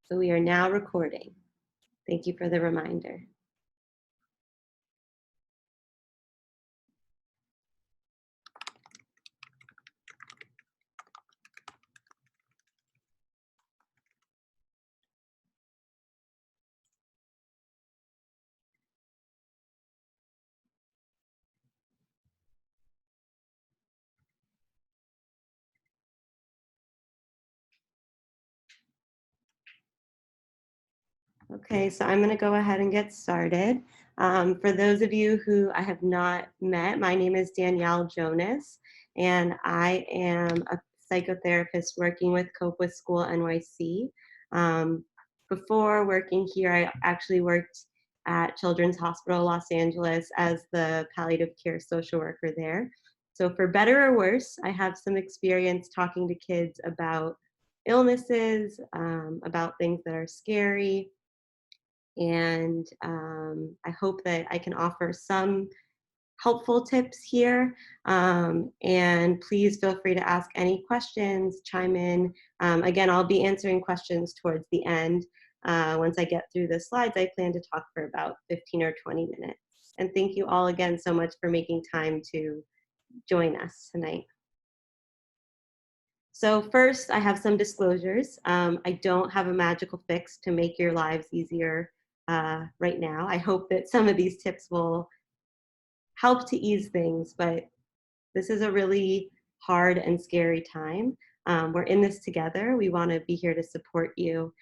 So we are now recording. Thank you for the reminder. Okay, so I'm going to go ahead and get started. For those of you who I have not met, my name is Danielle Jonas, and I am a psychotherapist working with Cope with School NYC. Before working here, I actually worked at Children's Hospital Los Angeles as the palliative care social worker there. So for better or worse, I have some experience talking to kids about illnesses, about things that are scary, and I hope that I can offer some helpful tips here. And please feel free to ask any questions, chime in. Again, I'll be answering questions towards the end. Once I get through the slides, I plan to talk for about 15 or 20 minutes. And thank you all again so much for making time to join us tonight. So first, I have some disclosures. I don't have a magical fix to make your lives easier right now. I hope that some of these tips will help to ease things, but this is a really hard and scary time. We're in this together. We want to be here to support you,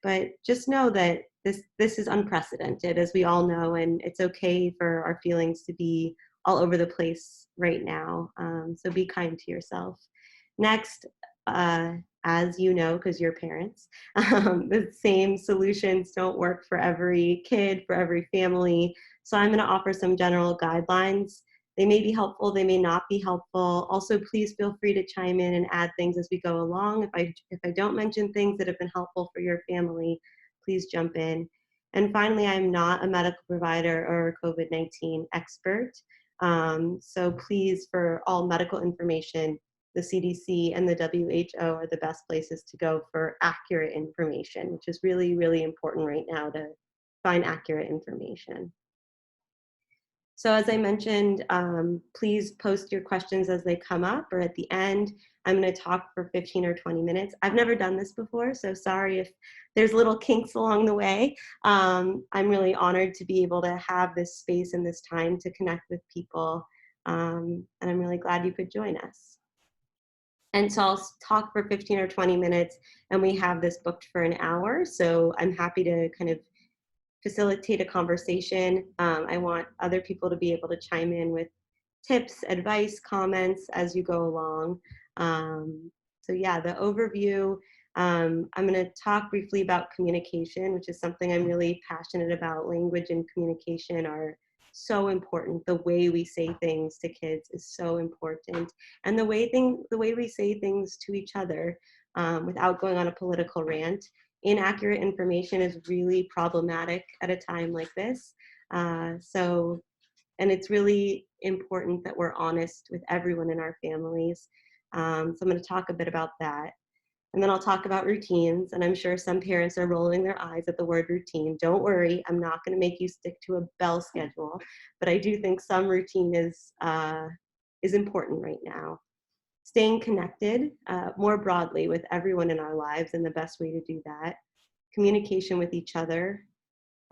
but just know that this is unprecedented, as we all know, and it's okay for our feelings to be all over the place right now. So be kind to yourself. Next, as you know, because you're parents, the same solutions don't work for every kid, for every family. So I'm going to offer some general guidelines. They may be helpful, they may not be helpful. Also, please feel free to chime in and add things as we go along. If I don't mention things that have been helpful for your family, please jump in. And finally, I'm not a medical provider or a COVID-19 expert. So please, for all medical information, the CDC and the WHO are the best places to go for accurate information, which is really, really important right now to find accurate information. So as I mentioned, please post your questions as they come up, or at the end. I'm going to talk for 15 or 20 minutes. I've never done this before, so sorry if there's little kinks along the way. I'm really honored to be able to have this space and this time to connect with people, and I'm really glad you could join us. And so I'll talk for 15 or 20 minutes, and we have this booked for an hour, so I'm happy to kind of facilitate a conversation. I want other people to be able to chime in with tips, advice, comments as you go along. So yeah, the overview, I'm going to talk briefly about communication, which is something I'm really passionate about. Language and communication are so important. The way we say things to kids is so important, and the way we say things to each other, without going on a political rant. Inaccurate information is really problematic at a time like this. And it's really important that we're honest with everyone in our families. So I'm going to talk a bit about that. And then I'll talk about routines. And I'm sure some parents are rolling their eyes at the word routine. Don't worry, I'm not going to make you stick to a bell schedule. But I do think some routine is important right now. Staying connected more broadly with everyone in our lives, and the best way to do that. Communication with each other.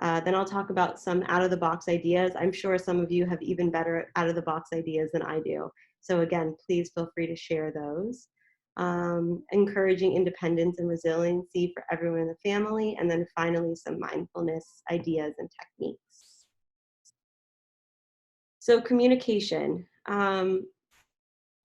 Then I'll talk about some out-of-the-box ideas. I'm sure some of you have even better out-of-the-box ideas than I do. So again, please feel free to share those. Encouraging independence and resiliency for everyone in the family. And then finally, some mindfulness ideas and techniques. So communication.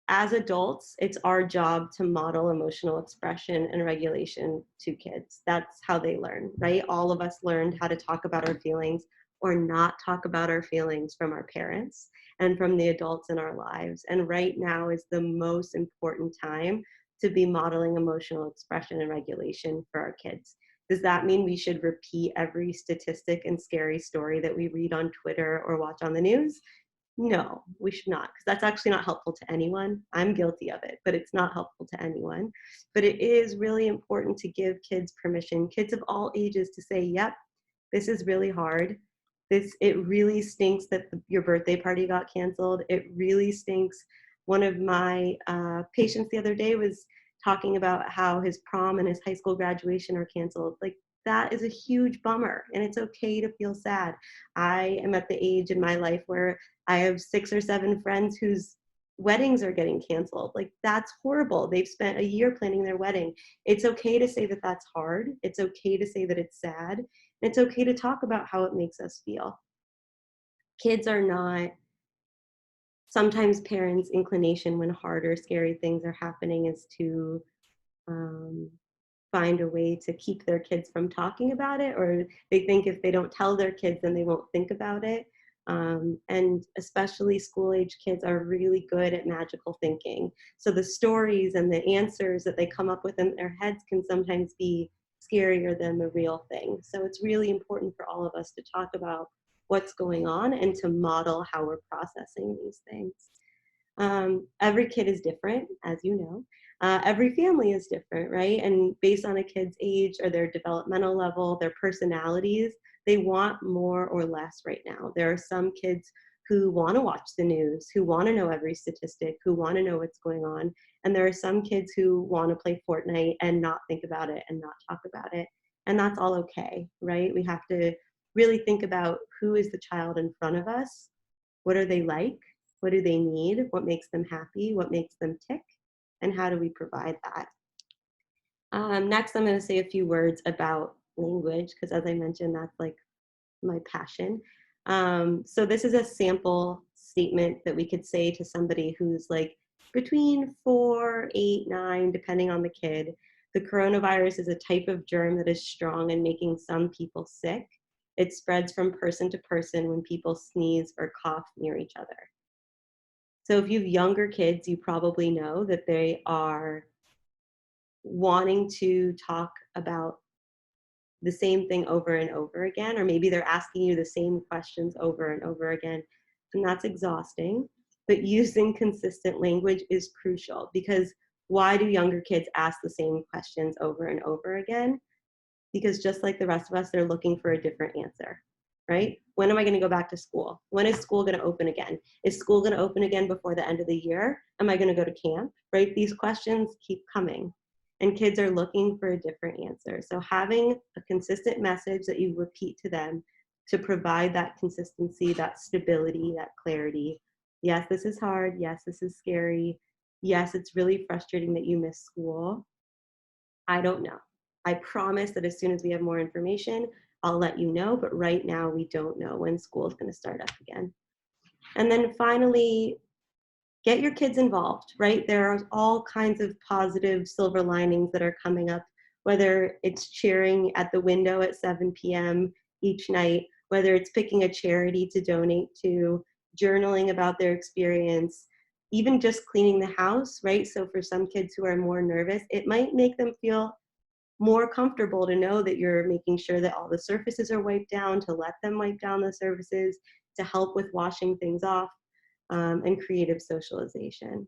As adults, it's our job to model emotional expression and regulation to kids. That's how they learn, right? All of us learned how to talk about our feelings or not talk about our feelings from our parents and from the adults in our lives. And right now is the most important time to be modeling emotional expression and regulation for our kids. Does that mean we should repeat every statistic and scary story that we read on Twitter or watch on the news? No, we should not, because that's actually not helpful to anyone. I'm guilty of it, but it's not helpful to anyone. But it is really important to give kids permission, kids of all ages, to say, yep, this is really hard. It really stinks that your birthday party got canceled. It really stinks. One of my patients the other day was talking about how his prom and his high school graduation are canceled. Like, that is a huge bummer, and it's okay to feel sad. I am at the age in my life where I have 6 or 7 friends whose weddings are getting canceled. Like, that's horrible. They've spent a year planning their wedding. It's okay to say that that's hard. It's okay to say that it's sad. It's okay to talk about how it makes us feel. Kids are not, sometimes parents' inclination when hard or scary things are happening is to um, find a way to keep their kids from talking about it, or they think if they don't tell their kids, then they won't think about it. And especially school age kids are really good at magical thinking. So the stories and the answers that they come up with in their heads can sometimes be scarier than the real thing. So it's really important for all of us to talk about what's going on and to model how we're processing these things. Every kid is different, as you know. Every family is different, right? And based on a kid's age or their developmental level, their personalities, they want more or less right now. There are some kids who want to watch the news, who want to know every statistic, who want to know what's going on. And there are some kids who want to play Fortnite and not think about it and not talk about it. And that's all okay, right? We have to really think about who is the child in front of us. What are they like? What do they need? What makes them happy? What makes them tick? And how do we provide that? Next, I'm going to say a few words about language, because as I mentioned, that's like my passion. So this is a sample statement that we could say to somebody who's like between 4, 8, 9, depending on the kid. The coronavirus is a type of germ that is strong in making some people sick. It spreads from person to person when people sneeze or cough near each other. So if you have younger kids, you probably know that they are wanting to talk about the same thing over and over again, or maybe they're asking you the same questions over and over again, and that's exhausting. But using consistent language is crucial, because why do younger kids ask the same questions over and over again? Because just like the rest of us, they're looking for a different answer, right? When am I going to go back to school? When is school going to open again? Is school going to open again before the end of the year? Am I going to go to camp, right? These questions keep coming, and kids are looking for a different answer. So having a consistent message that you repeat to them to provide that consistency, that stability, that clarity. Yes, this is hard. Yes, this is scary. Yes, it's really frustrating that you miss school. I don't know. I promise that as soon as we have more information, I'll let you know, but right now we don't know when school is going to start up again. And then finally, get your kids involved, right? There are all kinds of positive silver linings that are coming up, whether it's cheering at the window at 7 p.m. each night, whether it's picking a charity to donate to, journaling about their experience, even just cleaning the house, right? So for some kids who are more nervous, it might make them feel more comfortable to know that you're making sure that all the surfaces are wiped down, to let them wipe down the surfaces, to help with washing things off, and creative socialization.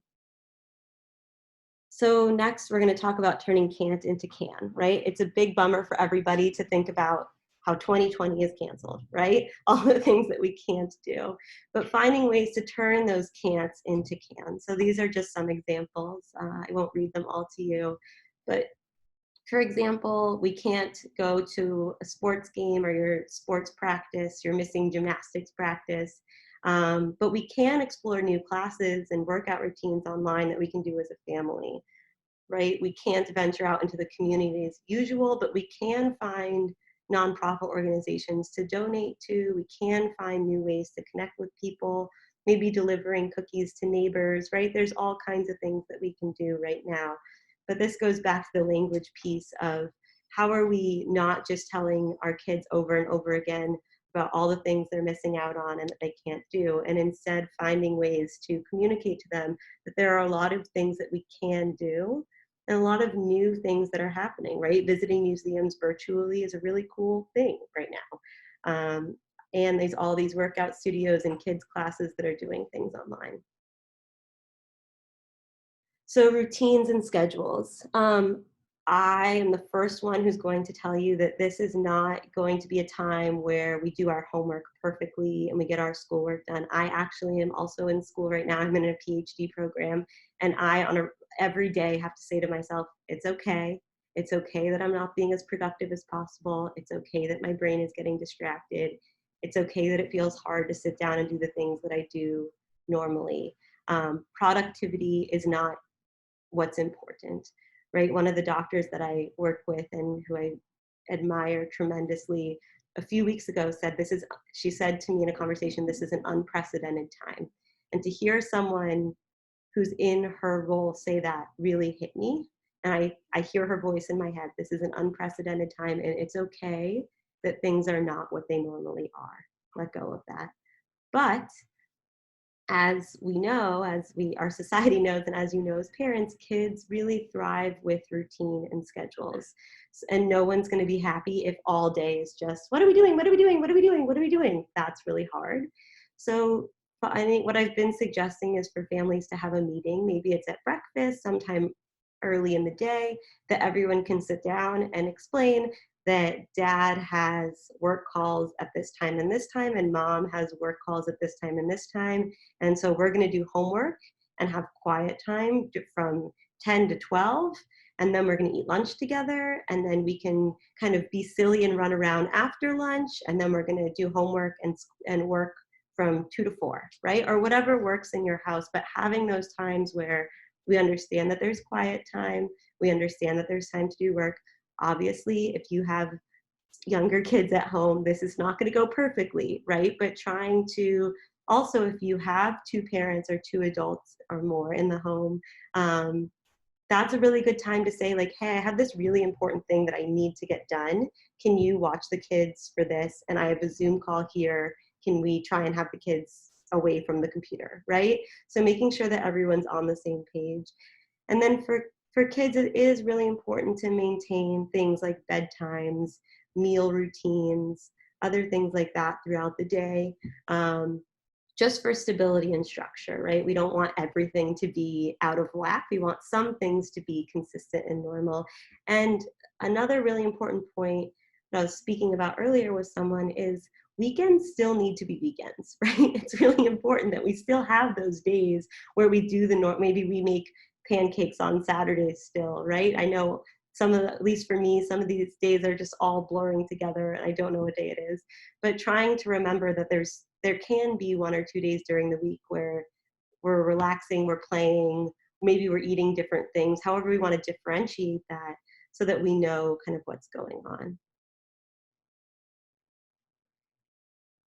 So next, we're going to talk about turning can't into can, right? It's a big bummer for everybody to think about how 2020 is canceled, right? All the things that we can't do, but finding ways to turn those can'ts into can. So these are just some examples. I won't read them all to you, but for example, we can't go to a sports game or your sports practice, you're missing gymnastics practice, but we can explore new classes and workout routines online that we can do as a family, right? We can't venture out into the community as usual, but we can find nonprofit organizations to donate to. We can find new ways to connect with people, maybe delivering cookies to neighbors, right? There's all kinds of things that we can do right now. But this goes back to the language piece of how are we not just telling our kids over and over again about all the things they're missing out on and that they can't do, and instead finding ways to communicate to them that there are a lot of things that we can do and a lot of new things that are happening, right? Visiting museums virtually is a really cool thing right now. And there's all these workout studios and kids classes that are doing things online. So routines and schedules. I am the first one who's going to tell you that this is not going to be a time where we do our homework perfectly and we get our schoolwork done. I actually am also in school right now. I'm in a PhD program, and every day have to say to myself, it's okay. It's okay that I'm not being as productive as possible. It's okay that my brain is getting distracted. It's okay that it feels hard to sit down and do the things that I do normally. Productivity is not what's important, right? One of the doctors that I work with and who I admire tremendously a few weeks ago said, she said to me in a conversation, this is an unprecedented time. And to hear someone who's in her role say that really hit me. And I hear her voice in my head, this is an unprecedented time and it's okay that things are not what they normally are. Let go of that. But as we know, our society knows, and as you know as parents, kids really thrive with routine and schedules. And no one's going to be happy if all day is just, what are we doing? What are we doing? What are we doing? What are we doing? That's really hard. So I think what I've been suggesting is for families to have a meeting. Maybe it's at breakfast, sometime early in the day, that everyone can sit down and explain that dad has work calls at this time and mom has work calls at this time and this time. And so we're going to do homework and have quiet time from 10 to 12. And then we're going to eat lunch together. And then we can kind of be silly and run around after lunch. And then we're going to do homework and work from 2 to 4, right? Or whatever works in your house. But having those times where we understand that there's quiet time, we understand that there's time to do work. Obviously, if you have younger kids at home, this is not going to go perfectly, right? But trying to also, if you have two parents or two adults or more in the home, that's a really good time to say, like, hey, I have this really important thing that I need to get done. Can you watch the kids for this? And I have a Zoom call here. Can we try and have the kids away from the computer, right? So making sure that everyone's on the same page. And then for kids, it is really important to maintain things like bedtimes, meal routines, other things like that throughout the day. Just for stability and structure, right? We don't want everything to be out of whack. We want some things to be consistent and normal. And another really important point that I was speaking about earlier with someone is weekends still need to be weekends, right? It's really important that we still have those days where we do maybe we make pancakes on Saturdays still, right? I know at least for me, some of these days are just all blurring together and I don't know what day it is. But trying to remember that there can be 1 or 2 days during the week where we're relaxing, we're playing, maybe we're eating different things, however we want to differentiate that so that we know kind of what's going on.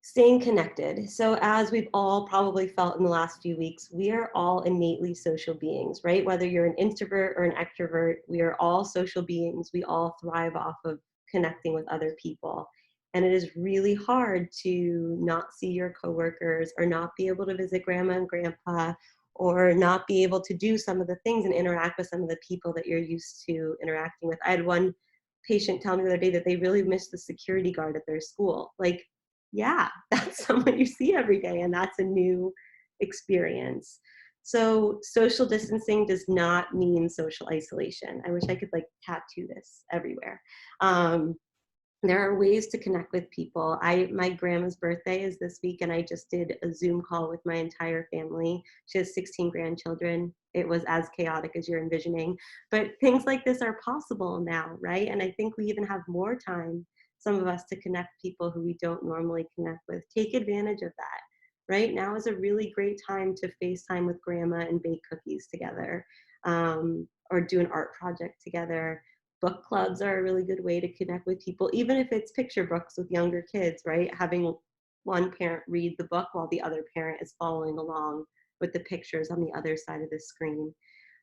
Staying connected. So as we've all probably felt in the last few weeks, we are all innately social beings, right? Whether you're an introvert or an extrovert, we are all social beings. We all thrive off of connecting with other people. And it is really hard to not see your coworkers or not be able to visit grandma and grandpa or not be able to do some of the things and interact with some of the people that you're used to interacting with. I had one patient tell me the other day that they really missed the security guard at their school. Like, yeah, that's someone you see every day, and that's a new experience. So social distancing does not mean social isolation. I wish I could like tattoo this everywhere. There are ways to connect with people. My grandma's birthday is this week, and I just did a Zoom call with my entire family. She has 16 grandchildren. It was as chaotic as you're envisioning, but things like this are possible now, right? And I think we even have more time, some of us, to connect people who we don't normally connect with. Take advantage of that. Right now is a really great time to FaceTime with grandma and bake cookies together, or do an art project together. Book clubs are a really good way to connect with people, even if it's picture books with younger kids, right? Having one parent read the book while the other parent is following along with the pictures on the other side of the screen.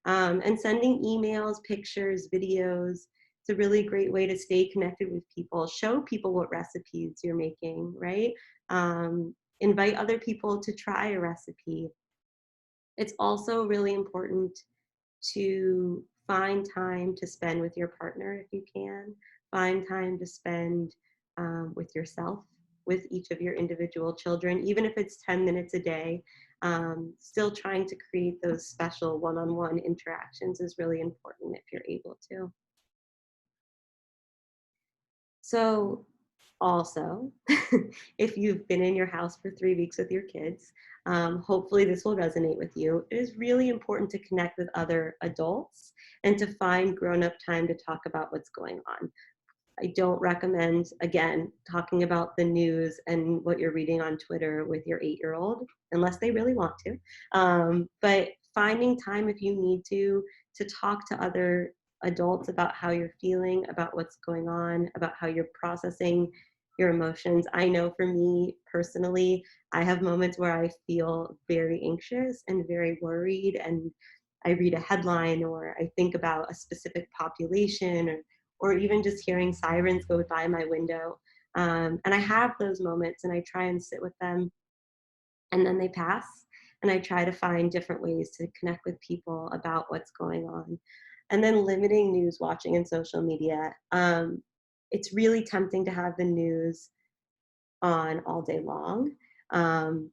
And sending emails, pictures, videos. It's a really great way to stay connected with people. Show people what recipes you're making, right? Invite other people to try a recipe. It's also really important to find time to spend with your partner if you can. Find time to spend with yourself. with each of your individual children, even if it's 10 minutes a day. Still trying to create those special one-on-one interactions is really important if you're able to. So also, if you've been in your house for 3 weeks with your kids, hopefully this will resonate with you. It is really important to connect with other adults and to find grown-up time to talk about what's going on. I don't recommend, again, talking about the news and what you're reading on Twitter with your 8-year-old, unless they really want to. But finding time, if you need to talk to other adults about how you're feeling, about what's going on, about how you're processing your emotions. I know for me personally, I have moments where I feel very anxious and very worried, and I read a headline or I think about a specific population, or even just hearing sirens go by my window. And I have those moments and I try and sit with them, and then they pass. And I try to find different ways to connect with people about what's going on. And then limiting news watching and social media. It's really tempting to have the news on all day long. Um,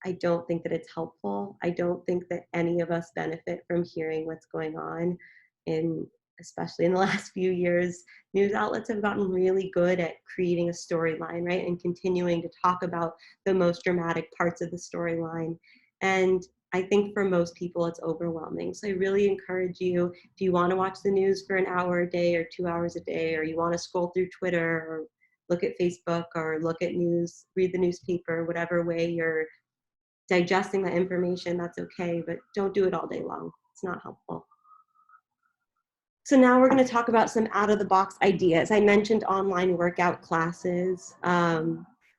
I don't think that it's helpful. I don't think that any of us benefit from hearing what's going on in, especially in the last few years. News outlets have gotten really good at creating a storyline, right? And continuing to talk about the most dramatic parts of the storyline. And I think for most people, it's overwhelming. So I really encourage you, if you want to watch the news for an hour a day or 2 hours a day, or you want to scroll through Twitter or look at Facebook or look at news, read the newspaper, whatever way you're digesting that information, that's okay, but don't do it all day long. It's not helpful. So now we're going to talk about some out of the box ideas. I mentioned online workout classes.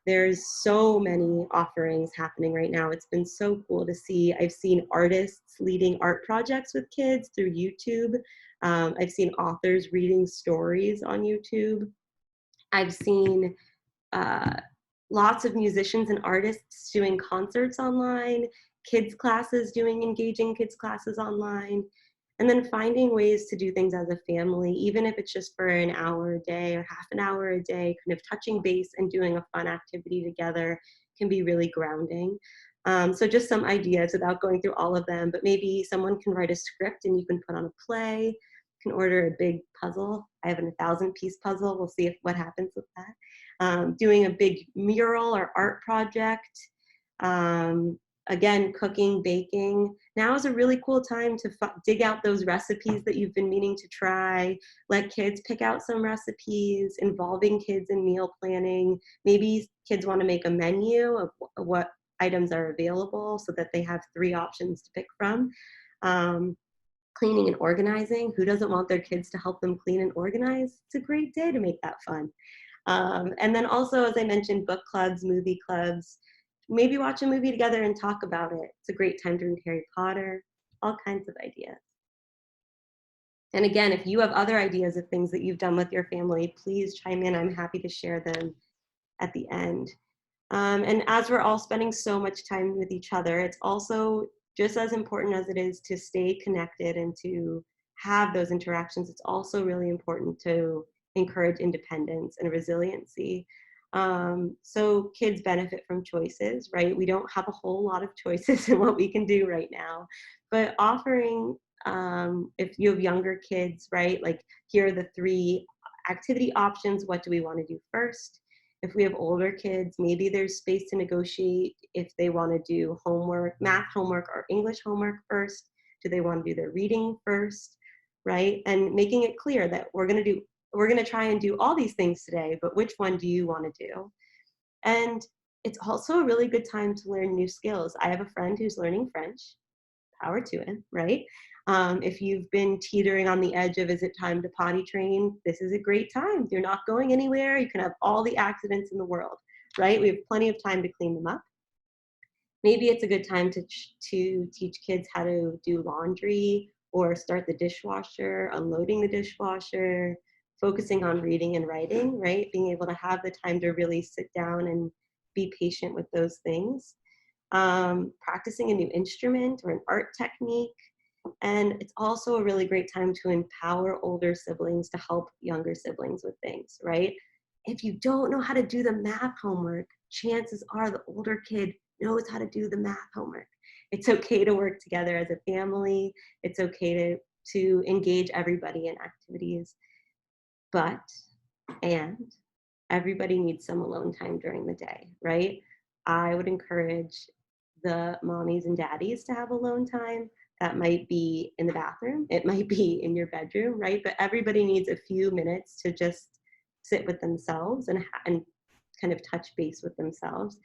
There's so many offerings happening right now. It's been so cool to see. I've seen artists leading art projects with kids through YouTube. I've seen authors reading stories on YouTube. I've seen lots of musicians and artists doing concerts online, kids classes doing engaging kids classes online, and then finding ways to do things as a family, even if it's just for an hour a day or half an hour a day, kind of touching base and doing a fun activity together can be really grounding. So just some ideas without going through all of them, but maybe someone can write a script and you can put on a play, can order a big puzzle. I have a 1,000-piece puzzle. We'll see what happens with that. Doing a big mural or art project. Again, cooking, baking. Now is a really cool time to dig out those recipes that you've been meaning to try. Let kids pick out some recipes, involving kids in meal planning. Maybe kids want to make a menu of what items are available so that they have 3 options to pick from. Cleaning and organizing. Who doesn't want their kids to help them clean and organize? It's a great day to make that fun. And then also, as I mentioned, book clubs, movie clubs. Maybe watch a movie together and talk about it. It's a great time to read Harry Potter, all kinds of ideas. And again, if you have other ideas of things that you've done with your family, please chime in. I'm happy to share them at the end. And as we're all spending so much time with each other, it's also just as important as it is to stay connected and to have those interactions. It's also really important to encourage independence and resiliency. So kids benefit from choices, right? We don't have a whole lot of choices in what we can do right now, but offering, if you have younger kids, right? Like, here are the 3 activity options. What do we want to do first? If we have older kids, maybe there's space to negotiate if they want to do homework, math homework or English homework first. Do they want to do their reading first, right? And making it clear that we're going to try and do all these things today, but which one do you want to do? And it's also a really good time to learn new skills. I have a friend who's learning French. Power to him, right? If you've been teetering on the edge of, is it time to potty train? This is a great time. You're not going anywhere. You can have all the accidents in the world, right? We have plenty of time to clean them up. Maybe it's a good time to teach kids how to do laundry or start the dishwasher, unloading the dishwasher, focusing on reading and writing, right? Being able to have the time to really sit down and be patient with those things. Practicing a new instrument or an art technique. And it's also a really great time to empower older siblings to help younger siblings with things, right? If you don't know how to do the math homework, chances are the older kid knows how to do the math homework. It's okay to work together as a family. It's okay to engage everybody in activities, but, and everybody needs some alone time during the day, right? I would encourage the mommies and daddies to have alone time. That might be in the bathroom, it might be in your bedroom, right? But everybody needs a few minutes to just sit with themselves and kind of touch base with themselves.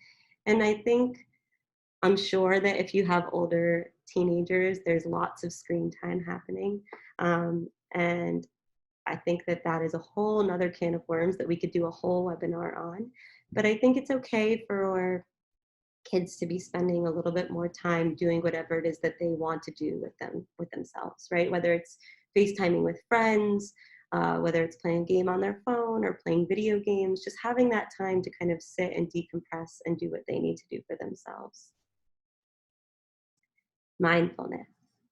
And I think, I'm sure that if you have older teenagers, there's lots of screen time happening. And I think that that is a whole nother can of worms that we could do a whole webinar on. But I think it's okay for kids to be spending a little bit more time doing whatever it is that they want to do with themselves, right? Whether it's FaceTiming with friends, whether it's playing a game on their phone or playing video games, just having that time to kind of sit and decompress and do what they need to do for themselves. Mindfulness.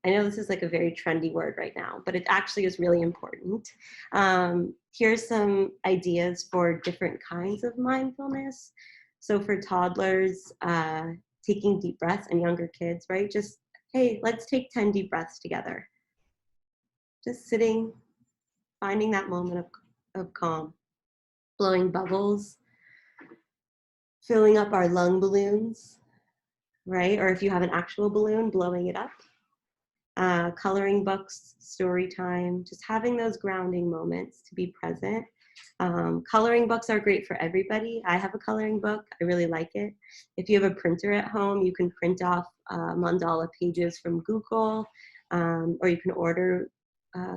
I know this is like a very trendy word right now, but it actually is really important. Here's some ideas for different kinds of mindfulness. So for toddlers, taking deep breaths, and younger kids, right? Just, hey, let's take 10 deep breaths together. Just sitting, finding that moment of calm, blowing bubbles, filling up our lung balloons, right? Or if you have an actual balloon, blowing it up. Coloring books, story time, just having those grounding moments to be present. Coloring books are great for everybody. I have a coloring book. I really like it. If you have a printer at home, you can print off mandala pages from Google, or you can order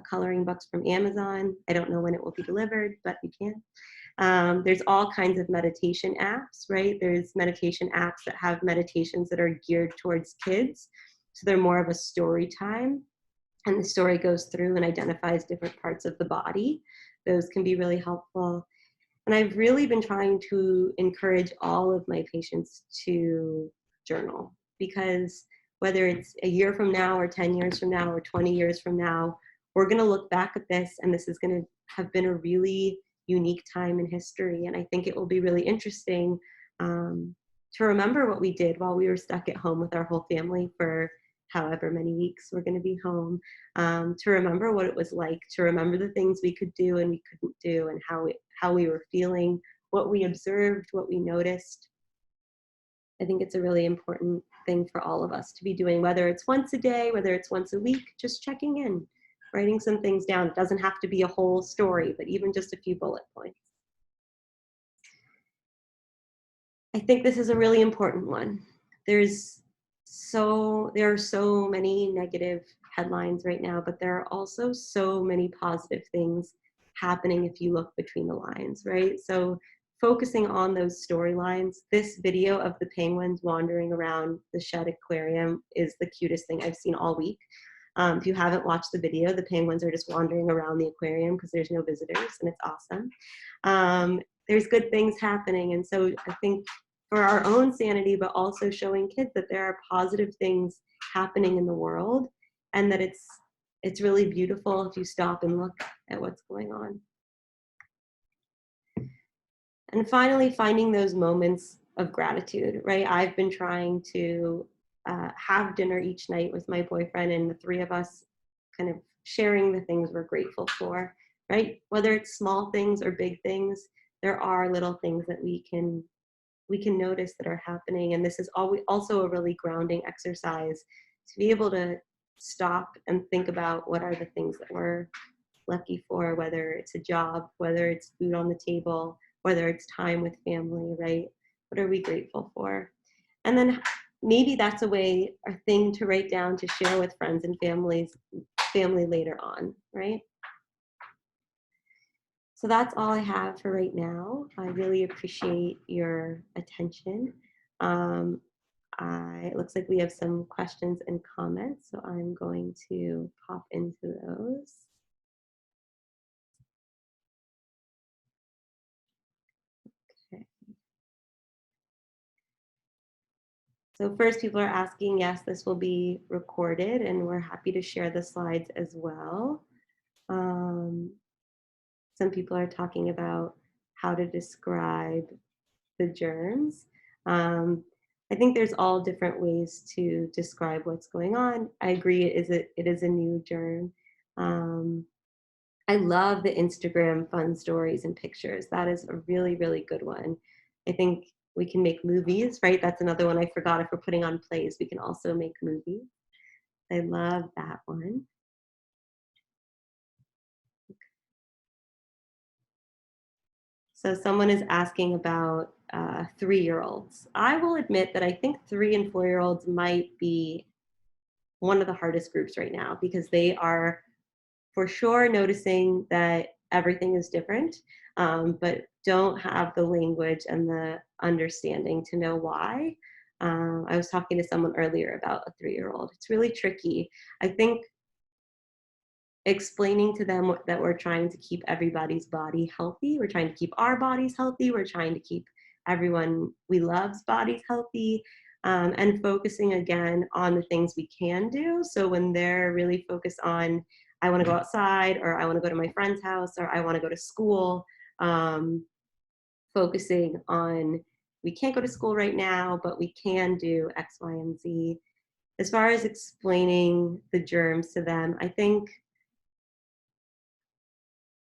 coloring books from Amazon. I don't know when it will be delivered, but you can. There's all kinds of meditation apps, right? There's meditation apps that have meditations that are geared towards kids. So they're more of a story time, and the story goes through and identifies different parts of the body. Those can be really helpful. And I've really been trying to encourage all of my patients to journal, because whether it's a year from now or 10 years from now or 20 years from now, we're going to look back at this and this is going to have been a really unique time in history. And I think it will be really interesting to remember what we did while we were stuck at home with our whole family for however many weeks we're going to be home, to remember what it was like, to remember the things we could do and we couldn't do, and how we were feeling, what we observed, what we noticed. I think it's a really important thing for all of us to be doing, whether it's once a day, whether it's once a week, just checking in, writing some things down. It doesn't have to be a whole story, but even just a few bullet points. I think this is a really important one. There are so many negative headlines right now, but there are also so many positive things happening if you look between the lines, right? So focusing on those storylines, this video of the penguins wandering around the shed aquarium is the cutest thing I've seen all week. If you haven't watched the video, the penguins are just wandering around the aquarium because there's no visitors, and it's awesome. There's good things happening, and so I think for our own sanity, but also showing kids that there are positive things happening in the world, and that it's really beautiful if you stop and look at what's going on. And finally, finding those moments of gratitude, right? I've been trying to have dinner each night with my boyfriend, and the three of us kind of sharing the things we're grateful for, right? Whether it's small things or big things, there are little things that we can notice that are happening. And this is also a really grounding exercise to be able to stop and think about what are the things that we're lucky for, whether it's a job, whether it's food on the table, whether it's time with family, right? What are we grateful for? And then maybe that's a thing to write down to share with friends and family later on, right? So that's all I have for right now. I really appreciate your attention. It looks like we have some questions and comments, so I'm going to pop into those. Okay. So first, people are asking, yes, this will be recorded, and we're happy to share the slides as well. Some people are talking about how to describe the germs. Um, I think there's all different ways to describe what's going on. I agree, it is a new germ. Um, I love the Instagram fun stories and pictures. That is a really, really good one. I think we can make movies, right? That's another one I forgot. If we're putting on plays, we can also make movies. I love that one. So someone is asking about 3-year-olds. I will admit that I think 3 and 4-year-olds might be one of the hardest groups right now because they are for sure noticing that everything is different, but don't have the language and the understanding to know why. I was talking to someone earlier about a 3-year-old. It's really tricky. I think explaining to them that we're trying to keep everybody's body healthy, we're trying to keep our bodies healthy, we're trying to keep everyone we love's bodies healthy, and focusing again on the things we can do. So when they're really focused on, I want to go outside, or I want to go to my friend's house, or I want to go to school, um, focusing on, we can't go to school right now, but we can do X, Y, and Z. As far as explaining the germs to them, I think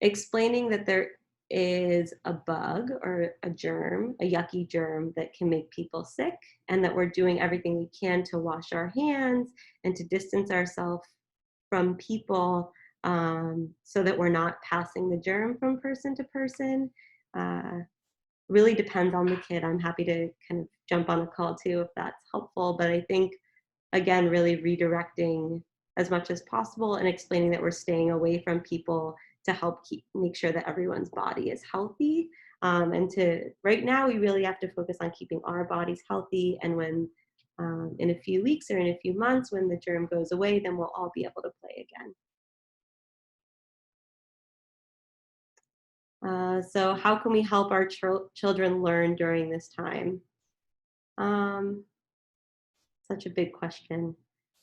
explaining that there is a bug or a germ, a yucky germ that can make people sick, and that we're doing everything we can to wash our hands and to distance ourselves from people, so that we're not passing the germ from person to person. Uh, Really depends on the kid. I'm happy to kind of jump on a call too if that's helpful, but I think again, really redirecting as much as possible and explaining that we're staying away from people to help make sure that everyone's body is healthy. And to right now, we really have to focus on keeping our bodies healthy. And when in a few weeks or in a few months, when the germ goes away, then we'll all be able to play again. So, how can we help our children learn during this time? Um, Such a big question.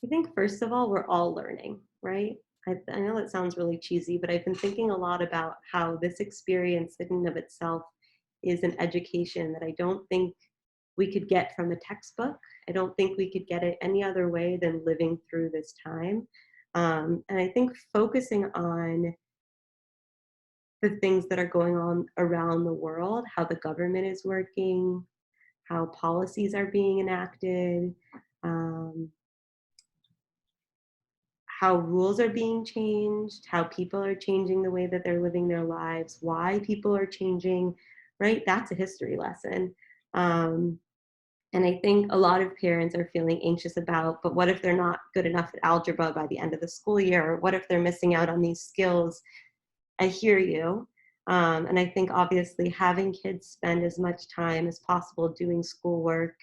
I think first of all, we're all learning, right? I know it sounds really cheesy, but I've been thinking a lot about how this experience in and of itself is an education that I don't think we could get from a textbook. I don't think we could get it any other way than living through this time. And I think focusing on the things that are going on around the world, how the government is working, how policies are being enacted, um, how rules are being changed, how people are changing the way that they're living their lives, why people are changing, right? That's a history lesson. Um, and I think a lot of parents are feeling anxious about, but what if they're not good enough at algebra by the end of the school year? Or what if they're missing out on these skills? I hear you. And I think obviously having kids spend as much time as possible doing schoolwork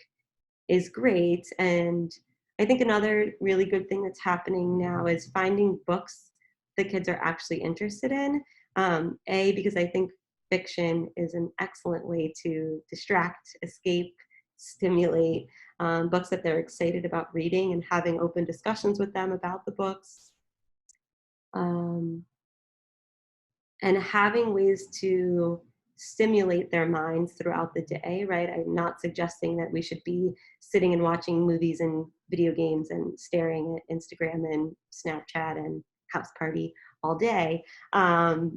is great. And I think another really good thing that's happening now is finding books the kids are actually interested in. Because I think fiction is an excellent way to distract, escape, stimulate, books that they're excited about reading and having open discussions with them about the books. Um, and having ways to stimulate their minds throughout the day, right? I'm not suggesting that we should be sitting and watching movies and video games and staring at Instagram and Snapchat and House Party all day. But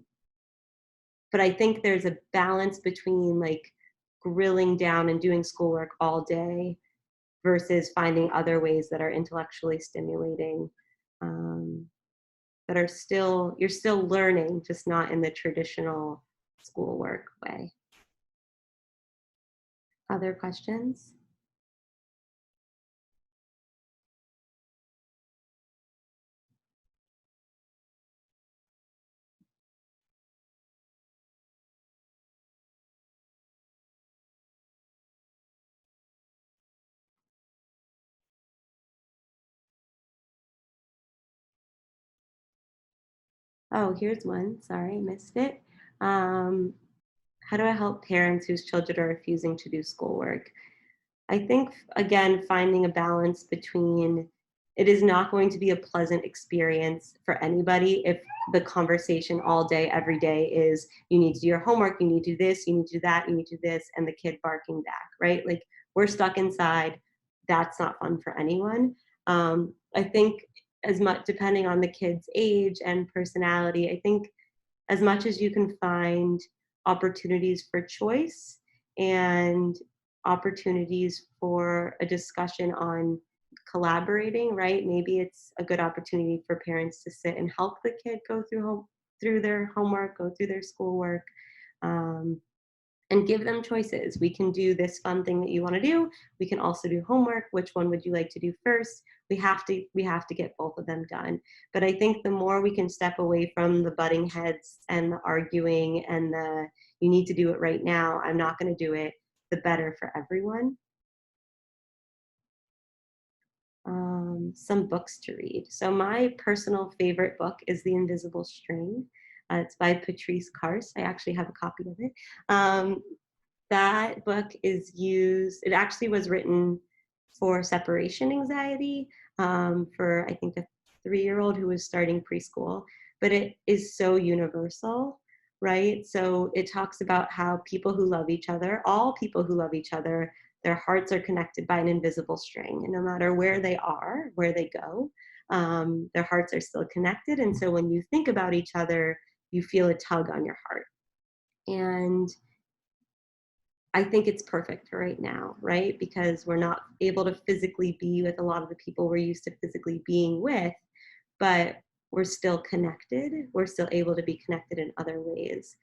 I think there's a balance between like grilling down and doing schoolwork all day versus finding other ways that are intellectually stimulating. Um, that are still, you're still learning, just not in the traditional schoolwork way. Other questions? Oh, here's one. Sorry, I missed it. Um, how do I help parents whose children are refusing to do schoolwork? I think, again, finding a balance between it is not going to be a pleasant experience for anybody if the conversation all day, every day is, you need to do your homework, you need to do this, you need to do that, you need to do this, and the kid barking back, right? Like, we're stuck inside. That's not fun for anyone. I think as much, depending on the kid's age and personality, I think as much as you can find opportunities for choice and opportunities for a discussion on collaborating, right? Maybe it's a good opportunity for parents to sit and help the kid go through their homework, go through their schoolwork, um, and give them choices. We can do this fun thing that you want to do. We can also do homework. Which one would you like to do first? We have to get both of them done. But I think the more we can step away from the butting heads and the arguing and the, you need to do it right now, I'm not going to do it, the better for everyone. Some books to read. So my personal favorite book is The Invisible String. It's by Patrice Karst. I actually have a copy of it. That book is used, it actually was written for separation anxiety, for I think a 3-year-old who was starting preschool, but it is so universal, right? So it talks about how people who love each other, all people who love each other, their hearts are connected by an invisible string. And no matter where they are, where they go, their hearts are still connected. And so when you think about each other, you feel a tug on your heart. And I think it's perfect for right now, right? Because we're not able to physically be with a lot of the people we're used to physically being with, but we're still connected. We're still able to be connected in other ways.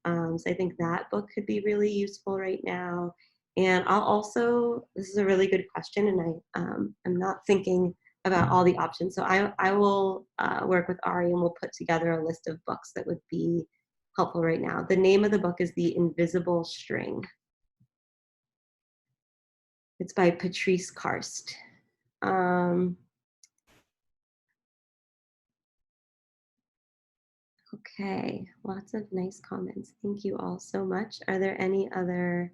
So I think that book could be really useful right now. And I'll also, this is a really good question, and I'm not thinking about all the options. So I will work with Ari and we'll put together a list of books that would be helpful right now. The name of the book is The Invisible String. It's by Patrice Karst. Okay, lots of nice comments. Thank you all so much. Are there any other?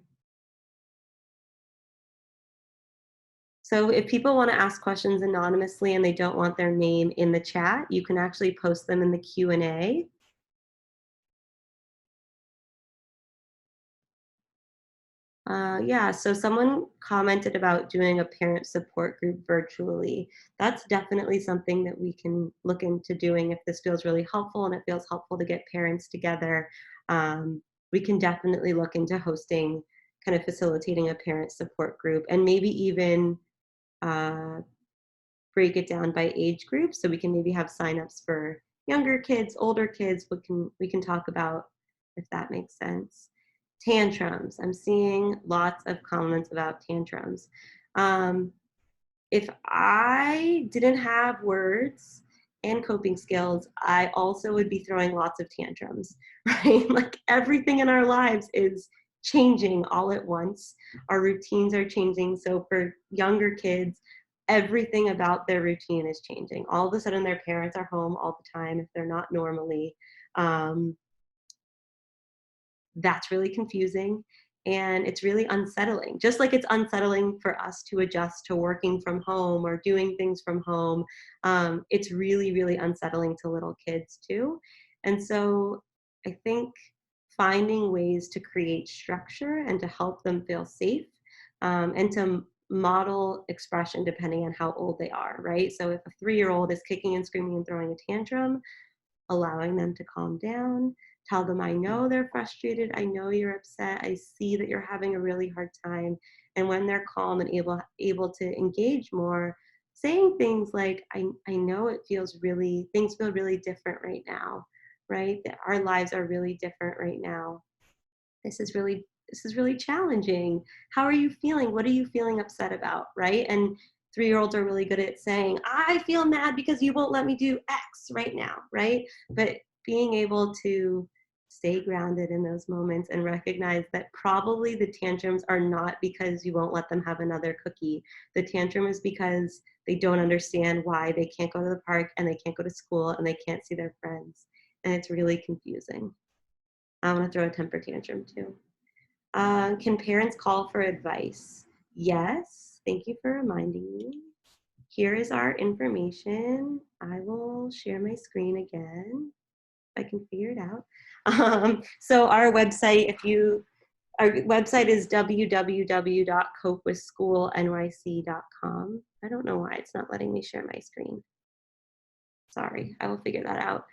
So if people want to ask questions anonymously and they don't want their name in the chat, you can actually post them in the Q&A. Yeah, so someone commented about doing a parent support group virtually. That's definitely something that we can look into doing if this feels really helpful and it feels helpful to get parents together. We can definitely look into hosting, kind of facilitating a parent support group, and maybe even break it down by age group. So we can maybe have signups for younger kids, older kids. We can talk about if that makes sense. Tantrums. I'm seeing lots of comments about tantrums. If I didn't have words and coping skills, I also would be throwing lots of tantrums, right? Like, everything in our lives is changing all at once. Our routines are changing. So for younger kids, everything about their routine is changing. All of a sudden, their parents are home all the time if they're not normally. That's really confusing, and it's really unsettling. Just like it's unsettling for us to adjust to working from home or doing things from home, it's really, really unsettling to little kids too. And so I think finding ways to create structure and to help them feel safe, and to model expression depending on how old they are, right? So if a 3-year-old is kicking and screaming and throwing a tantrum, allowing them to calm down, tell them, I know they're frustrated, I know you're upset, I see that you're having a really hard time. And when they're calm and able to engage more, saying things like, I know it feels really, things feel really different right now, right? That our lives are really different right now. This is really challenging. How are you feeling? What are you feeling upset about, right? And 3-year-olds are really good at saying, I feel mad because you won't let me do X right now, right? But being able to stay grounded in those moments and recognize that probably the tantrums are not because you won't let them have another cookie. The tantrum is because they don't understand why they can't go to the park and they can't go to school and they can't see their friends. And it's really confusing. I want to throw a temper tantrum too. Can parents call for advice? Yes. Thank you for reminding me. here is our information. I will share my screen again if I can figure it out. So our website, our website is www.copewithschoolnyc.com. I don't know why it's not letting me share my screen. Sorry, I will figure that out.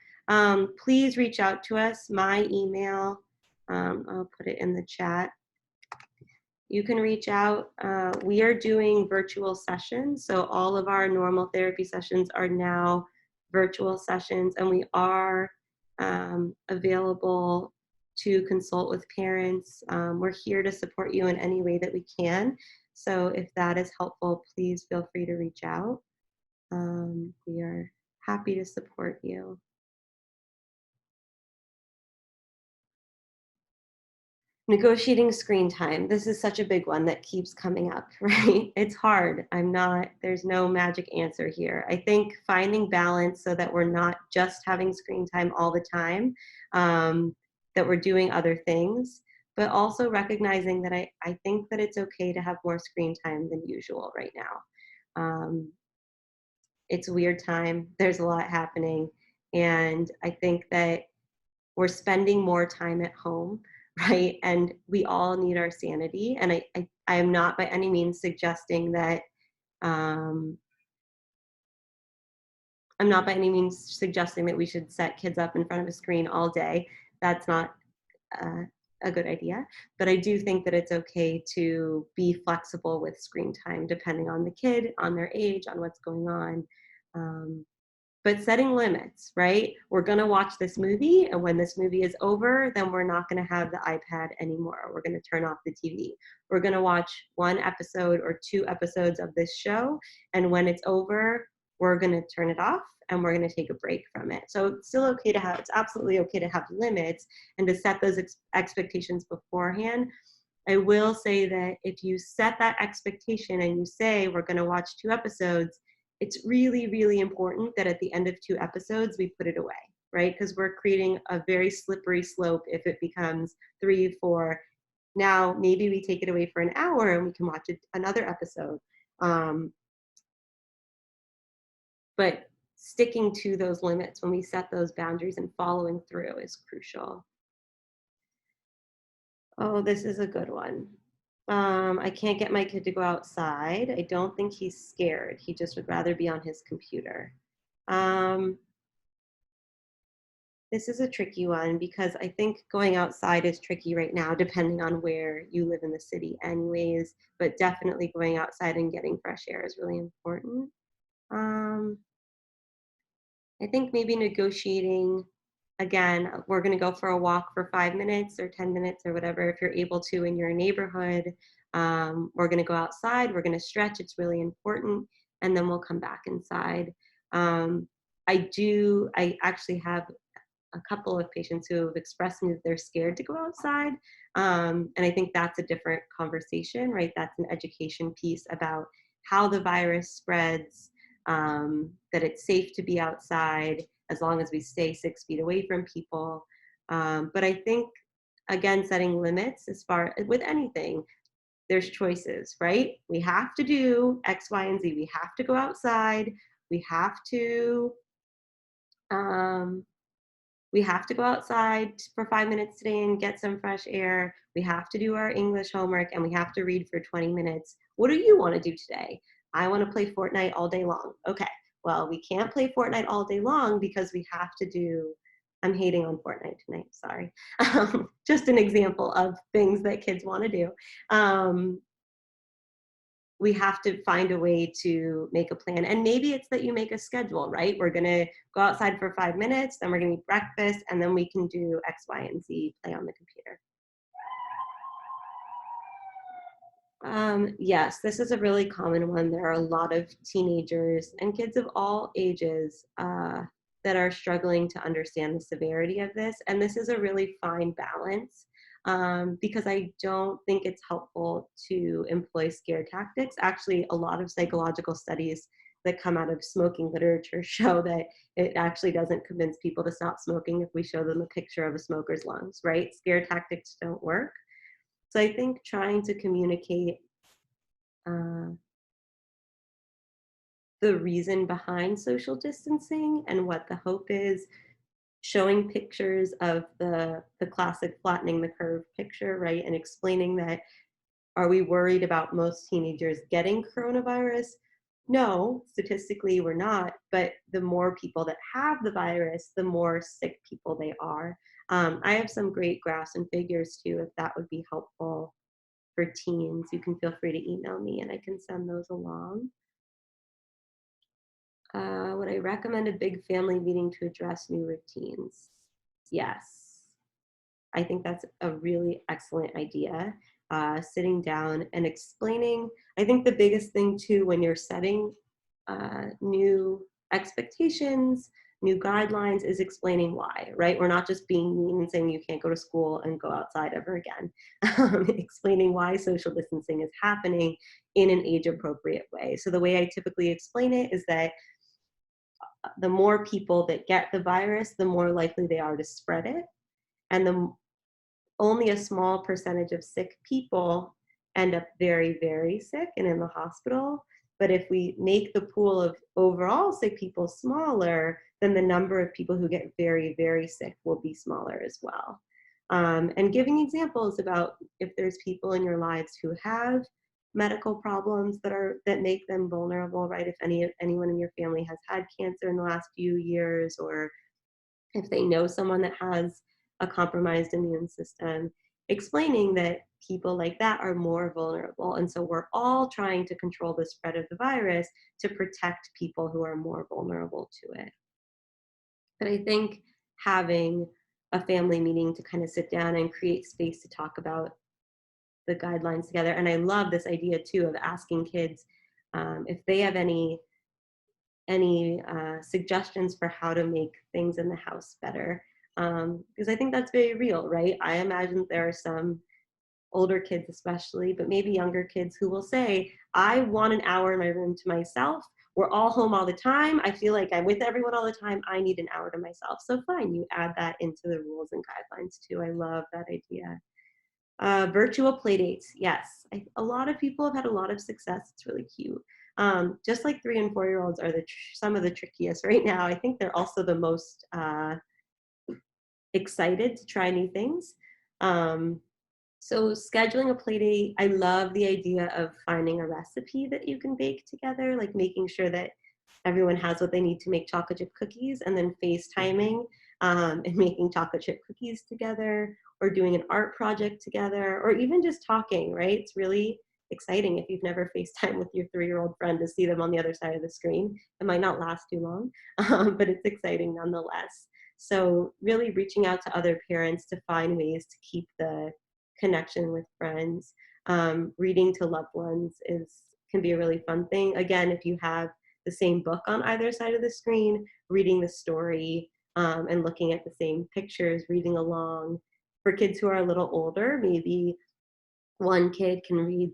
Please reach out to us. My email, I'll put it in the chat. You can reach out. We are doing virtual sessions. So all of our normal therapy sessions are now virtual sessions, and we are available to consult with parents. We're here to support you in any way that we can. So if that is helpful, please feel free to reach out. We are happy to support you. Negotiating screen time. This is such a big one that keeps coming up, right? It's hard. There's no magic answer here. I think finding balance so that we're not just having screen time all the time, that we're doing other things, but also recognizing that I think that it's okay to have more screen time than usual right now. It's a weird time. There's a lot happening. And I think that we're spending more time at home, right? And we all need our sanity. And I am not by any means suggesting that, I'm not by any means suggesting that we should set kids up in front of a screen all day. That's not a good idea. But I do think that it's okay to be flexible with screen time, depending on the kid, on their age, on what's going on. But setting limits, right? We're gonna watch this movie, and when this movie is over, then we're not gonna have the iPad anymore. We're gonna turn off the TV. We're gonna watch 1 episode or 2 episodes of this show, and when it's over, we're gonna turn it off and we're gonna take a break from it. So it's absolutely okay to have limits and to set those expectations beforehand. I will say that if you set that expectation and you say, we're gonna watch 2 episodes, it's really, really important that at the end of 2 episodes, we put it away, right? Because we're creating a very slippery slope if it becomes 3, 4. Now, maybe we take it away for an hour and we can watch another episode. But sticking to those limits when we set those boundaries and following through is crucial. Oh, this is a good one. I can't get my kid to go outside. I don't think he's scared. He just would rather be on his computer. This is a tricky one because I think going outside is tricky right now, depending on where you live in the city anyways, but definitely going outside and getting fresh air is really important. I think maybe negotiating, again, we're going to go for a walk for 5 minutes or 10 minutes or whatever, if you're able to in your neighborhood. We're going to go outside, we're going to stretch, it's really important, and then we'll come back inside. I actually have a couple of patients who have expressed to me that they're scared to go outside. And I think that's a different conversation, right? That's an education piece about how the virus spreads, that it's safe to be outside as long as we stay 6 feet away from people. But I think, again, setting limits with anything, there's choices, right? We have to do X, Y, and Z. We have to go outside. We have to go outside for 5 minutes today and get some fresh air. We have to do our English homework, and we have to read for 20 minutes. What do you want to do today? I want to play Fortnite all day long. Okay, well, we can't play Fortnite all day long because we have to do, I'm hating on Fortnite tonight, sorry. Just an example of things that kids want to do. We have to find a way to make a plan. And maybe it's that you make a schedule, right? We're gonna go outside for 5 minutes, then we're gonna eat breakfast, and then we can do X, Y, and Z, play on the computer. Yes, this is a really common one. There are a lot of teenagers and kids of all ages that are struggling to understand the severity of this. And this is a really fine balance because I don't think it's helpful to employ scare tactics. Actually, a lot of psychological studies that come out of smoking literature show that it actually doesn't convince people to stop smoking if we show them a picture of a smoker's lungs, right? Scare tactics don't work. So I think trying to communicate the reason behind social distancing and what the hope is, showing pictures of the classic flattening the curve picture, right? And explaining that, are we worried about most teenagers getting coronavirus? No, statistically we're not, but the more people that have the virus, the more sick people they are. I have some great graphs and figures too, if that would be helpful for teens. You can feel free to email me and I can send those along. Would I recommend a big family meeting to address new routines? Yes. I think that's a really excellent idea. Sitting down and explaining. I think the biggest thing too, when you're setting new expectations, new guidelines, is explaining why, right? We're not just being mean and saying you can't go to school and go outside ever again. Explaining why social distancing is happening in an age appropriate way. So the way I typically explain it is that the more people that get the virus, the more likely they are to spread it. And only a small percentage of sick people end up very, very sick and in the hospital. But if we make the pool of overall sick people smaller, then the number of people who get very, very sick will be smaller as well. And giving examples about if there's people in your lives who have medical problems that make them vulnerable, right? If anyone in your family has had cancer in the last few years, or if they know someone that has a compromised immune system, explaining that people like that are more vulnerable. And so we're all trying to control the spread of the virus to protect people who are more vulnerable to it. But I think having a family meeting to kind of sit down and create space to talk about the guidelines together. And I love this idea too of asking kids if they have any suggestions for how to make things in the house better. Because I think that's very real, right? I imagine there are some older kids especially, but maybe younger kids who will say, I want an hour in my room to myself. We're all home all the time. I feel like I'm with everyone all the time. I need an hour to myself. So fine, you add that into the rules and guidelines too. I love that idea. Virtual play dates, yes. A lot of people have had a lot of success. It's really cute. Just like 3 and 4-year-olds are some of the trickiest right now. I think they're also the most excited to try new things. So scheduling a play date, I love the idea of finding a recipe that you can bake together, like making sure that everyone has what they need to make chocolate chip cookies, and then FaceTiming and making chocolate chip cookies together, or doing an art project together, or even just talking, right? It's really exciting if you've never FaceTime with your 3-year-old friend to see them on the other side of the screen. It might not last too long, but it's exciting nonetheless. So really reaching out to other parents to find ways to keep the connection with friends. Reading to loved ones can be a really fun thing. Again, if you have the same book on either side of the screen, reading the story and looking at the same pictures, reading along. For kids who are a little older, maybe one kid can read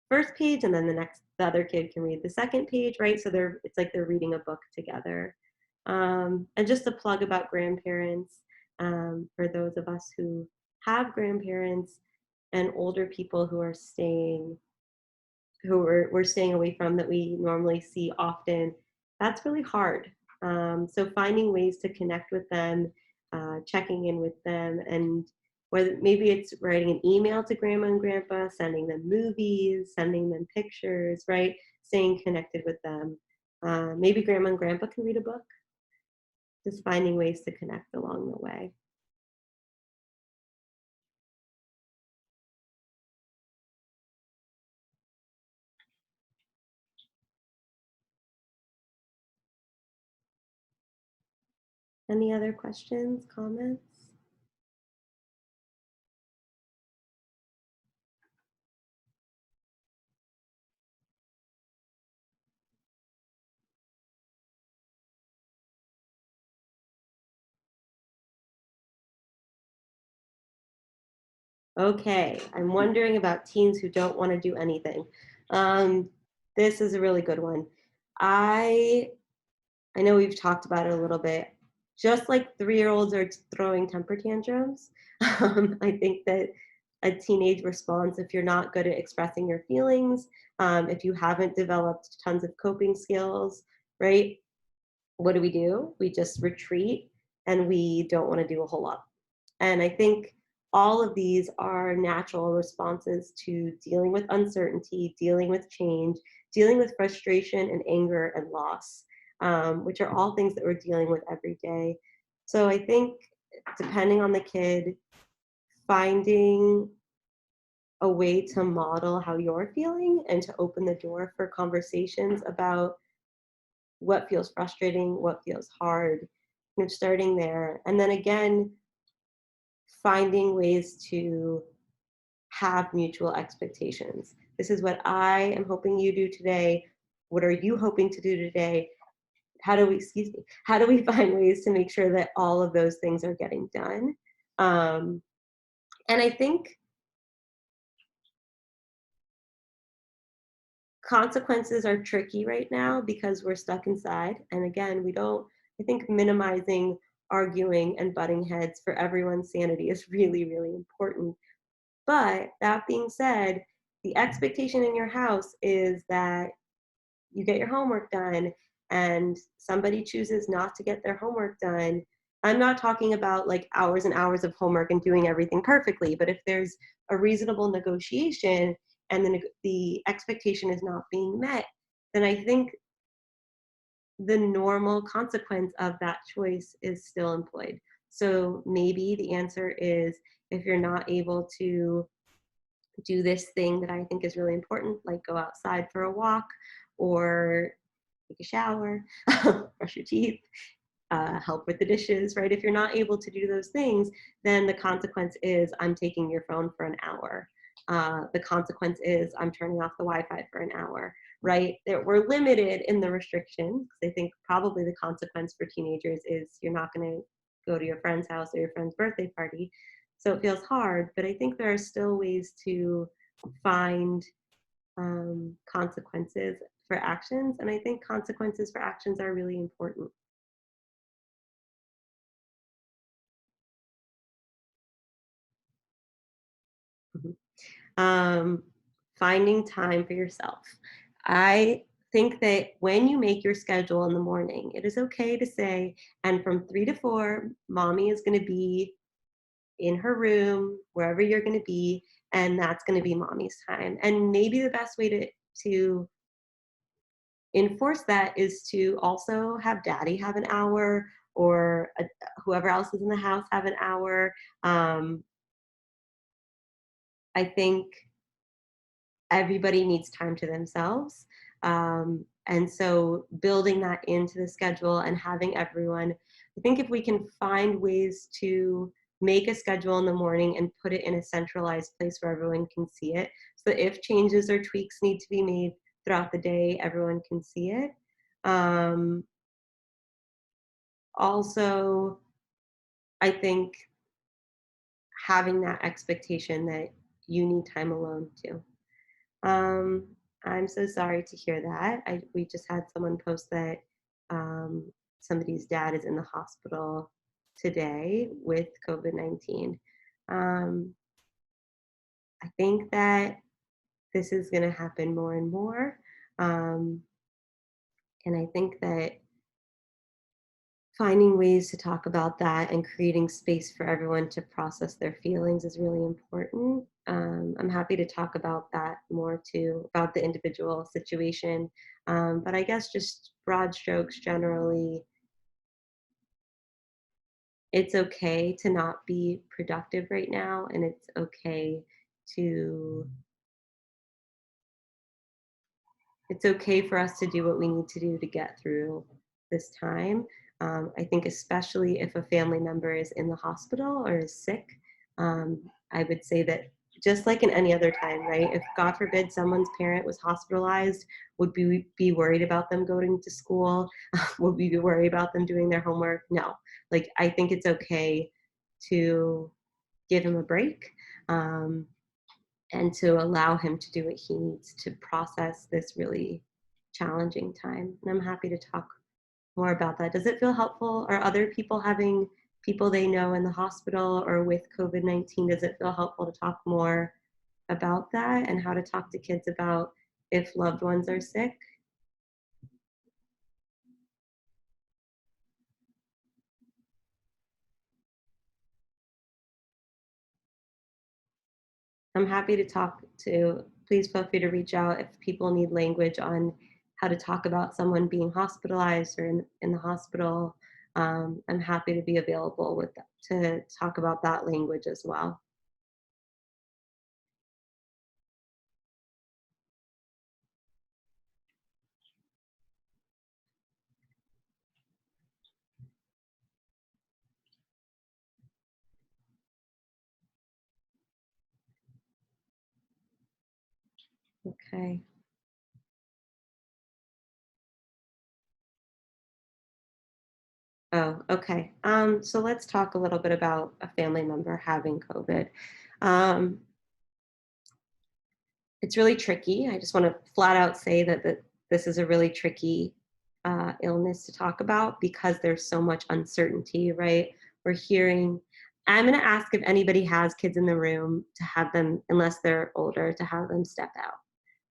first page and then the other kid can read the second page, right? So it's like they're reading a book together. And just a plug about grandparents, for those of us who have grandparents and older people who are we're staying away from, that we normally see often, that's really hard. So finding ways to connect with them, checking in with them, and whether maybe it's writing an email to grandma and grandpa, sending them movies, sending them pictures, right? Staying connected with them. Maybe grandma and grandpa can read a book, just finding ways to connect along the way. Any other questions, comments? Okay, I'm wondering about teens who don't want to do anything. Um, this is a really good one. I I know we've talked about it a little bit. Just like 3-year-olds are throwing temper tantrums, I think that a teenage response if you're not good at expressing your feelings, if you haven't developed tons of coping skills, right? What do? We just retreat and we don't want to do a whole lot. And I think all of these are natural responses to dealing with uncertainty, dealing with change, dealing with frustration and anger and loss, which are all things that we're dealing with every day. So I think depending on the kid, finding a way to model how you're feeling and to open the door for conversations about what feels frustrating, what feels hard, starting there. And then again, finding ways to have mutual expectations. This is what I am hoping you do today. What are you hoping to do today? How do we find ways to make sure that all of those things are getting done? And I think consequences are tricky right now because we're stuck inside. And again, I think minimizing arguing and butting heads for everyone's sanity is really, really important. But that being said, the expectation in your house is that you get your homework done and somebody chooses not to get their homework done. I'm not talking about like hours and hours of homework and doing everything perfectly, but if there's a reasonable negotiation and the expectation is not being met, then I think the normal consequence of that choice is still employed. So maybe the answer is if you're not able to do this thing that I think is really important, like go outside for a walk or take a shower, brush your teeth, help with the dishes, right? If you're not able to do those things, then the consequence is I'm taking your phone for an hour. The consequence is I'm turning off the Wi-Fi for an hour, right? We're limited in the restrictions because I think probably the consequence for teenagers is you're not going to go to your friend's house or your friend's birthday party. So it feels hard, but I think there are still ways to find consequences for actions. And I think consequences for actions are really important. Mhm. Um, Finding time for yourself. I think that when you make your schedule in the morning, it is okay to say, and from 3 to 4, mommy is going to be in her room, wherever you're going to be, and that's going to be mommy's time. And maybe the best way to enforce that is to also have daddy have an hour or whoever else is in the house have an hour. I think everybody needs time to themselves. And so building that into the schedule and having everyone, I think if we can find ways to make a schedule in the morning and put it in a centralized place where everyone can see it, so that if changes or tweaks need to be made throughout the day, everyone can see it. Um, Also, I think having that expectation that you need time alone too. Um, I'm so sorry to hear that. We just had someone post that somebody's dad is in the hospital today with COVID-19. Um, I think that this is going to happen more and more. Um, and I think that finding ways to talk about that and creating space for everyone to process their feelings is really important. I'm happy to talk about that more too, about the individual situation. But I guess just broad strokes generally, it's okay to not be productive right now, and to it's okay for us to do what we need to do to get through this time. I think especially if a family member is in the hospital or is sick, I would say that just like in any other time, right? If God forbid someone's parent was hospitalized, would we be worried about them going to school? Would we be worried about them doing their homework? No. Like I think it's okay to give him a break. And to allow him to do what he needs to process this really challenging time. And I'm happy to talk more about that. Does it feel helpful? Are other people having people they know in the hospital or with COVID-19? Does it feel helpful to talk more about that and how to talk to kids about if loved ones are sick? I'm happy to talk to, please feel free to reach out if people need language on how to talk about someone being hospitalized or in the hospital. I'm happy to be available with that, to talk about that language as well. Okay. Oh, okay. So let's talk a little bit about a family member having COVID. Um, it's really tricky. I just want to flat out say that this is a really tricky illness to talk about because there's so much uncertainty, right? We're hearing, I'm going to ask if anybody has kids in the room to have them, unless they're older, to have them step out.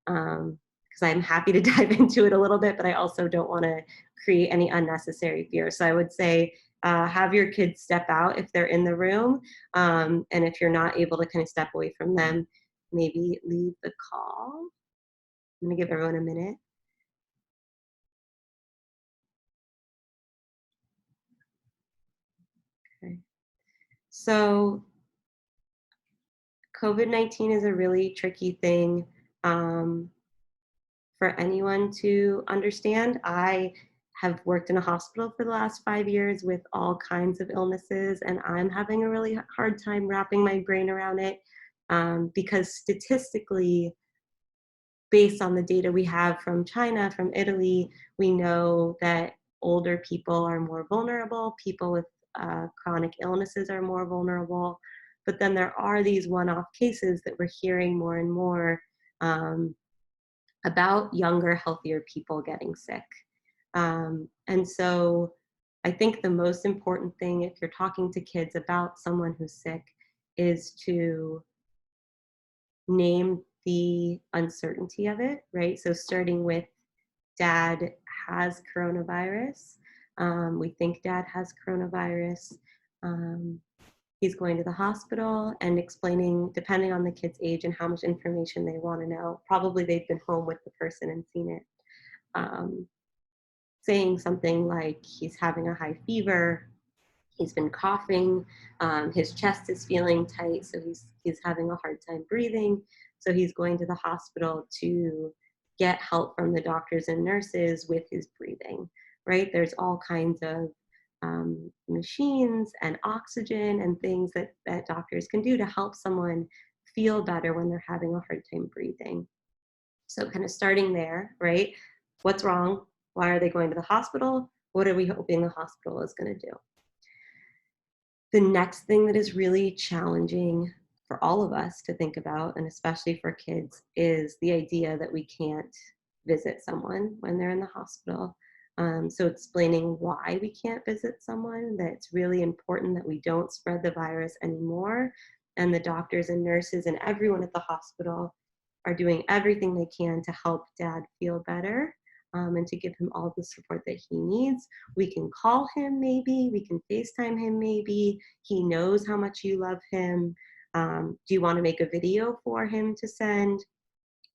Because I'm happy to dive into it a little bit, but I also don't want to create any unnecessary fear. So I would say have your kids step out if they're in the room. And if you're not able to kind of step away from them, maybe leave the call. I'm going to give everyone a minute. Okay. So COVID-19 is a really tricky thing. Um, for anyone to understand. I have worked in a hospital for the last 5 years with all kinds of illnesses, and I'm having a really hard time wrapping my brain around it because statistically, based on the data we have from China, from Italy, we know that older people are more vulnerable, people with chronic illnesses are more vulnerable. But then there are these one off cases that we're hearing more and more. Um, about younger, healthier people getting sick. And so I think the most important thing if you're talking to kids about someone who's sick is to name the uncertainty of it, right? So starting with dad has coronavirus. We think dad has coronavirus. Um, he's going to the hospital and explaining, depending on the kid's age and how much information they want to know. Probably they've been home with the person and seen it. Um, saying something like he's having a high fever, he's been coughing, his chest is feeling tight, so he's having a hard time breathing. So he's going to the hospital to get help from the doctors and nurses with his breathing. Right? There's all kinds of machines and oxygen and things that doctors can do to help someone feel better when they're having a hard time breathing. So kind of starting there, right? What's wrong? Why are they going to the hospital? What are we hoping the hospital is going to do? The next thing that is really challenging for all of us to think about, and especially for kids, is the idea that we can't visit someone when they're in the hospital. So explaining why we can't visit someone, that it's really important that we don't spread the virus anymore. And the doctors and nurses and everyone at the hospital are doing everything they can to help dad feel better and to give him all the support that he needs. We can call him maybe, we can FaceTime him maybe. He knows how much you love him. Do you want to make a video for him to send? Do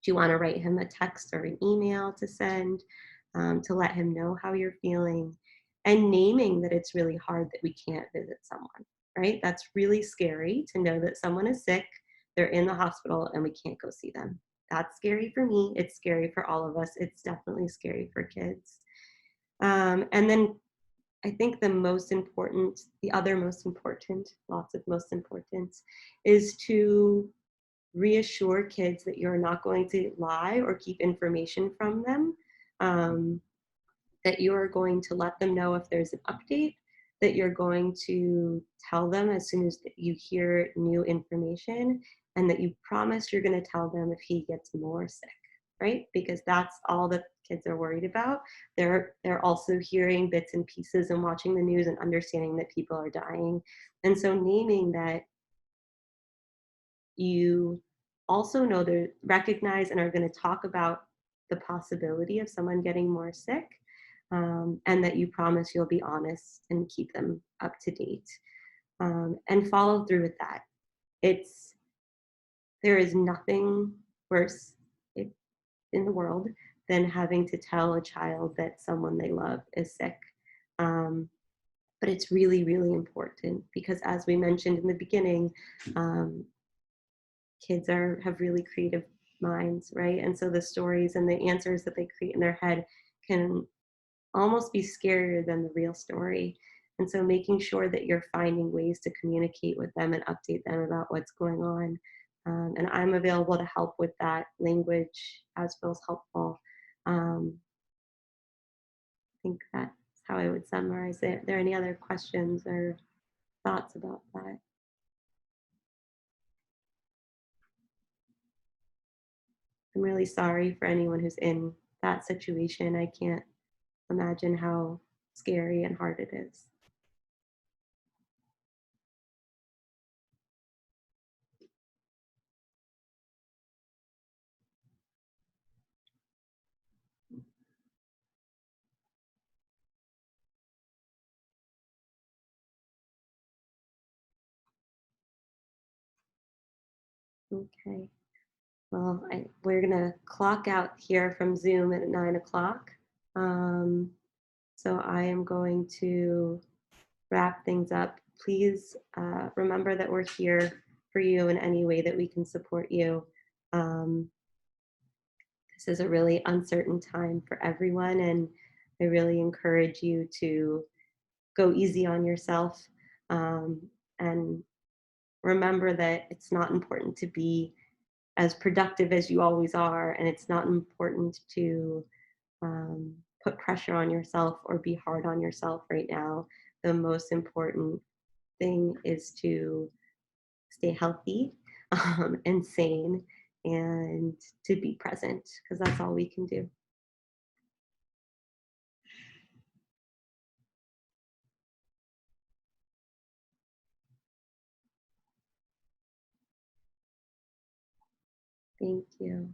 you want to write him a text or an email to send to let him know how you're feeling? And naming that it's really hard that we can't visit someone, right? That's really scary to know that someone is sick, they're in the hospital, and we can't go see them. That's scary for me. It's scary for all of us. It's definitely scary for kids. And then I think the other most important, lots of most important, is to reassure kids that you're not going to lie or keep information from them, that you are going to let them know if there's an update, that you're going to tell them as soon as you hear new information, and that you promise you're going to tell them if he gets more sick, right? Because that's all that kids are worried about. They're also hearing bits and pieces and watching the news and understanding that people are dying. And so naming that you also know they recognize and are going to talk about the possibility of someone getting more sick, and that you promise you'll be honest and keep them up to date, and follow through with that. It's There is nothing worse i- in the world than having to tell a child that someone they love is sick. Um, but it's really, really important because, as we mentioned in the beginning, um, kids have really creative minds, right? And so the stories and the answers that they create in their head can almost be scarier than the real story. And so making sure that you're finding ways to communicate with them and update them about what's going on. And I'm available to help with that language as feels helpful. I think that's how I would summarize it. Are there any other questions or thoughts about that? I'm really sorry for anyone who's in that situation. I can't imagine how scary and hard it is. Okay. Well, we're gonna clock out here from Zoom at 9 o'clock. Um, so I am going to wrap things up. Please remember that we're here for you in any way that we can support you. Um, this is a really uncertain time for everyone, and I really encourage you to go easy on yourself, um, and remember that it's not important to be as productive as you always are, and it's not important to put pressure on yourself or be hard on yourself right now. The most important thing is to stay healthy, and sane, and to be present, because that's all we can do. Thank you.